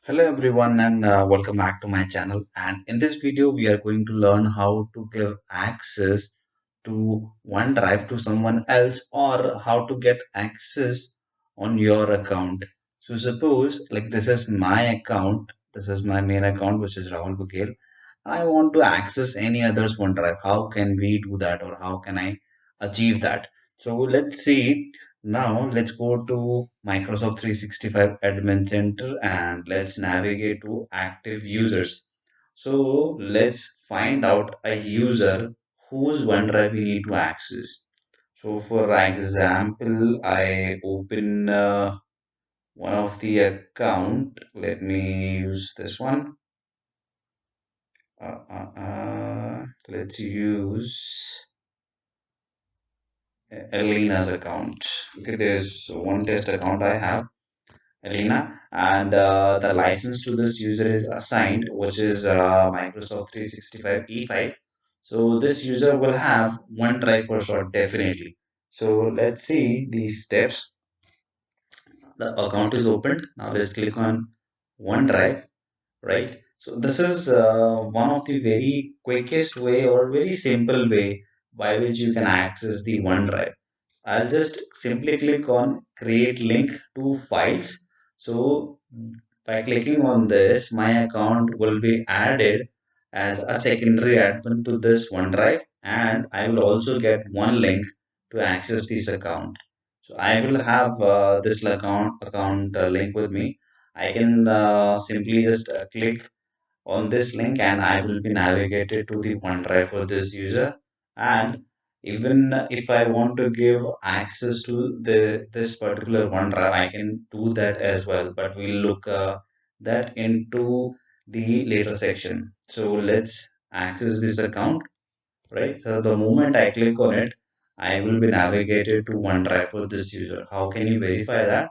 Hello everyone and welcome back to my channel, and in this video we are going to learn how to give access to OneDrive to someone else or how to get access on your account. So suppose like this is my account, this is my main account which is Rahul Bugel. I want to access any other's OneDrive. How can we do that or how can I achieve that? So let's see. Now let's go to Microsoft 365 Admin Center and let's navigate to active users. So let's find out a user whose OneDrive we need to access. So for example, I open one of the account. Let me use this one. Let's use Elena's account. Okay, there's one test account I have, Elena, and the license to this user is assigned, which is Microsoft 365 E5. So this user will have OneDrive for short, definitely. So let's see these steps. The account is opened. Now let's click on OneDrive, right? So this is one of the very quickest way or very simple way by which you can access the OneDrive. I'll just simply click on create link to files. So by clicking on this, my account will be added as a secondary admin to this OneDrive, and I will also get one link to access this account. So I will have this account link with me. I can simply just click on this link and I will be navigated to the OneDrive for this user. And even if I want to give access to the this particular OneDrive, I can do that as well. But we'll look that into the later section. So let's access this account, right? So the moment I click on it, I will be navigated to OneDrive for this user. How can you verify that?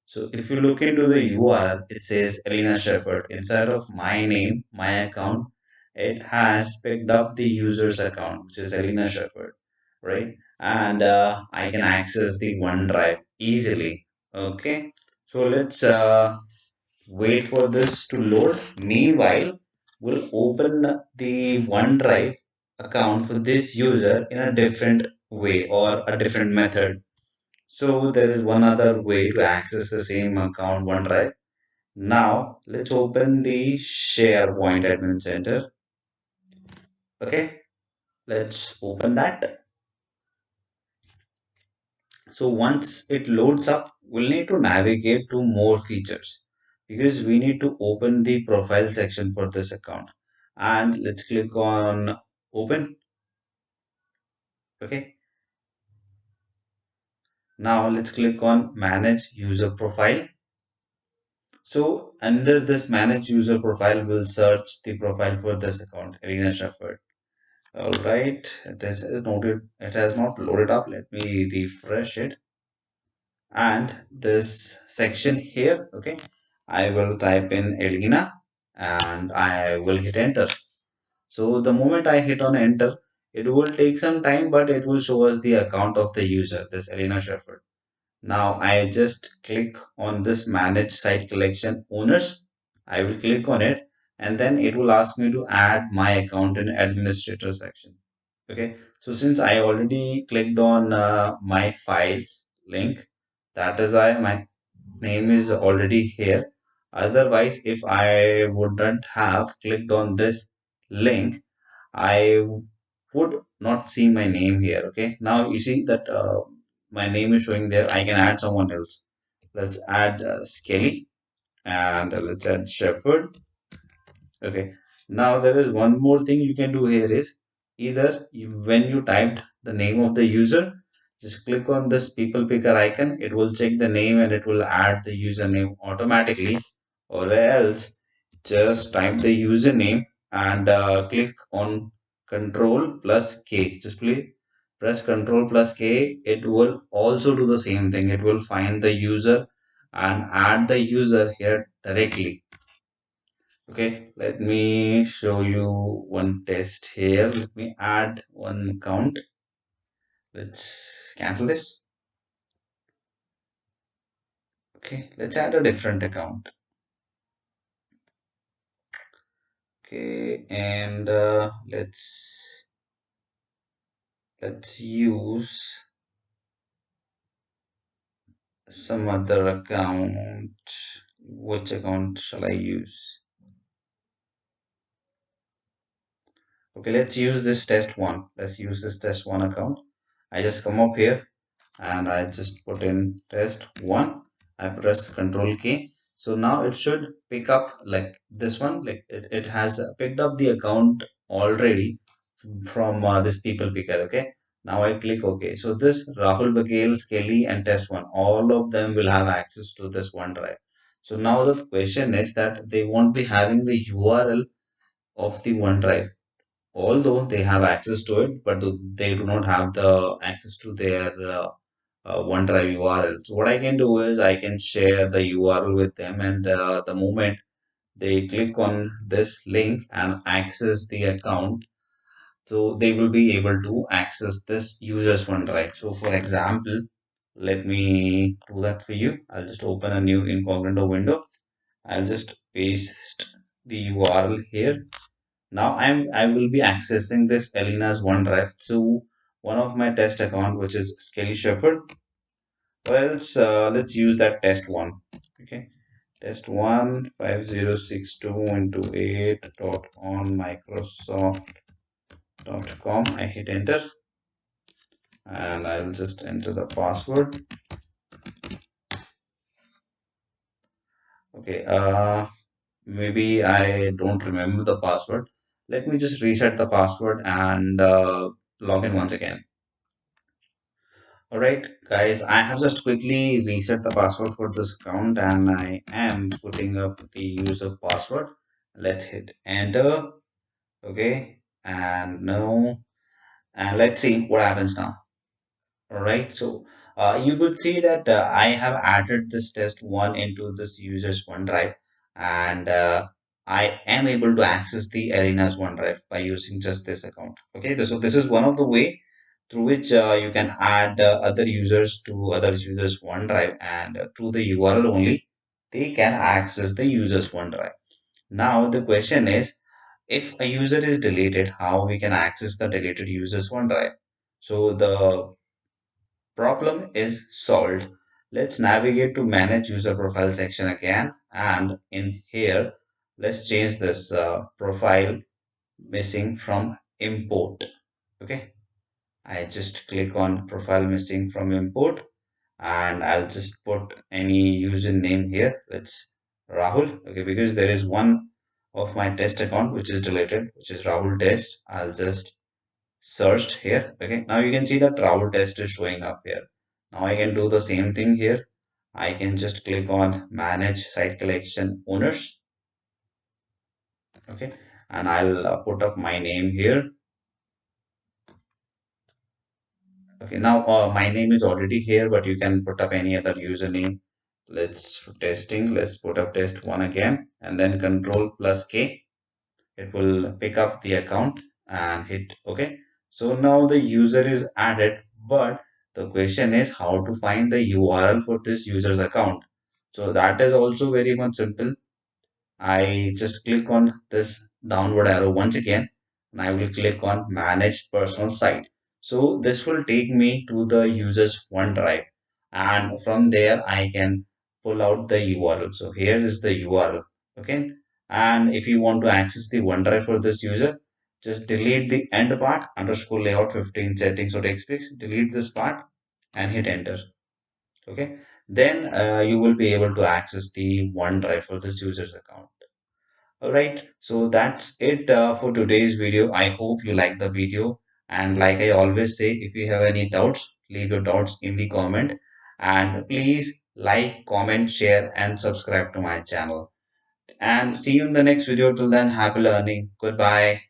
So if you look into the URL, it says Elena Shepherd. Inside of my name, my account, it has picked up the user's account, which is Elena Shepherd, right? And I can access the OneDrive easily. Okay. So let's wait for this to load. Meanwhile, we'll open the OneDrive account for this user in a different way or a different method. So there is one other way to access the same account OneDrive. Now let's open the SharePoint Admin Center. Okay, let's open that. So once it loads up, we'll need to navigate to more features because we need to open the profile section for this account. And let's click on open. Okay, now let's click on manage user profile. So under this manage user profile, we'll search the profile for this account, Arena Shepherd. All right, this is noted. It has not loaded up. Let me refresh it. And this section here, okay, I will type in Elena and I will hit enter. So the moment I hit on enter, it will take some time, but it will show us the account of the user, this Elena Shepherd. Now I just click on this manage site collection owners. I will click on it and then it will ask me to add my account in administrator section. Okay, so since I already clicked on my files link, that is why my name is already here. Otherwise, if I wouldn't have clicked on this link, I would not see my name here. Okay, now you see that my name is showing there. I can add someone else. Let's add Skelly and let's add Shepherd. Okay, now there is one more thing you can do here is either when you typed the name of the user, just click on this people picker icon. It will check the name and it will add the username automatically, or else just type the username and click on Control plus K. Just please press Control plus K. It will also do the same thing. It will find the user and add the user here directly. Okay, let me show you one test here. Let me add one account. Let's cancel this. Okay, let's add a different account. Okay, and let's use some other account. Which account shall I use? Okay, let's use this test one. Let's use this test one account. I just come up here and I just put in test one. I press Control K. So now it should pick up like this one. Like it has picked up the account already from this people picker. Okay. Now I click OK. So this Rahul Baghel, Skelly, and test one, all of them will have access to this OneDrive. So now the question is that they won't be having the URL of the OneDrive, although they have access to it, but they do not have the access to their OneDrive URL. So what I can do is I can share the URL with them, and the moment they click on this link and access the account, so they will be able to access this user's OneDrive. So for example, let me do that for you. I'll just open a new incognito window. I'll just paste the URL here. Now I will be accessing this Elena's OneDrive to one of my test account, which is Skelly Shepherd. Well, let's use that test one. Okay, test one 5062 into 8 dot on Microsoft.com. I hit enter and I'll just enter the password. Okay, maybe I don't remember the password. Let me just reset the password and log in once again. Alright, guys, I have just quickly reset the password for this account and I am putting up the user password. Let's hit enter. Okay, and no, and let's see what happens now. All right, so you could see that I have added this test one into this user's OneDrive, and I am able to access the Arena's OneDrive by using just this account. Okay, so this is one of the way through which you can add other users to other users' OneDrive, and through the URL only, they can access the user's OneDrive. Now the question is, if a user is deleted, how we can access the deleted user's OneDrive? So the problem is solved. Let's navigate to manage user profile section again, and in here let's change this profile missing from import. Okay, I just click on profile missing from import and I'll just put any username here. Let's Rahul. Okay, because there is one of my test account which is deleted, which is Rahul test. I'll just searched here. Okay, now you can see that travel test is showing up here. Now I can do the same thing here. I can just click on manage site collection owners. Okay, and I'll put up my name here. Okay, now my name is already here, but you can put up any other username. Let's for testing. Let's put up test one again, and then Control plus K. It will pick up the account and hit OK. So now the user is added, but the question is how to find the URL for this user's account. So that is also very much simple. I just click on this downward arrow once again and I will click on manage personal site. So this will take me to the user's OneDrive, and from there I can pull out the URL. So here is the URL. Okay. And if you want to access the OneDrive for this user, just delete the end part underscore layout 15 settings or text, delete this part and hit enter. Okay. Then you will be able to access the OneDrive for this user's account. Alright, so that's it for today's video. I hope you like the video. And like I always say, if you have any doubts, leave your doubts in the comment. And please like, comment, share, and subscribe to my channel. And see you in the next video. Till then, happy learning. Goodbye.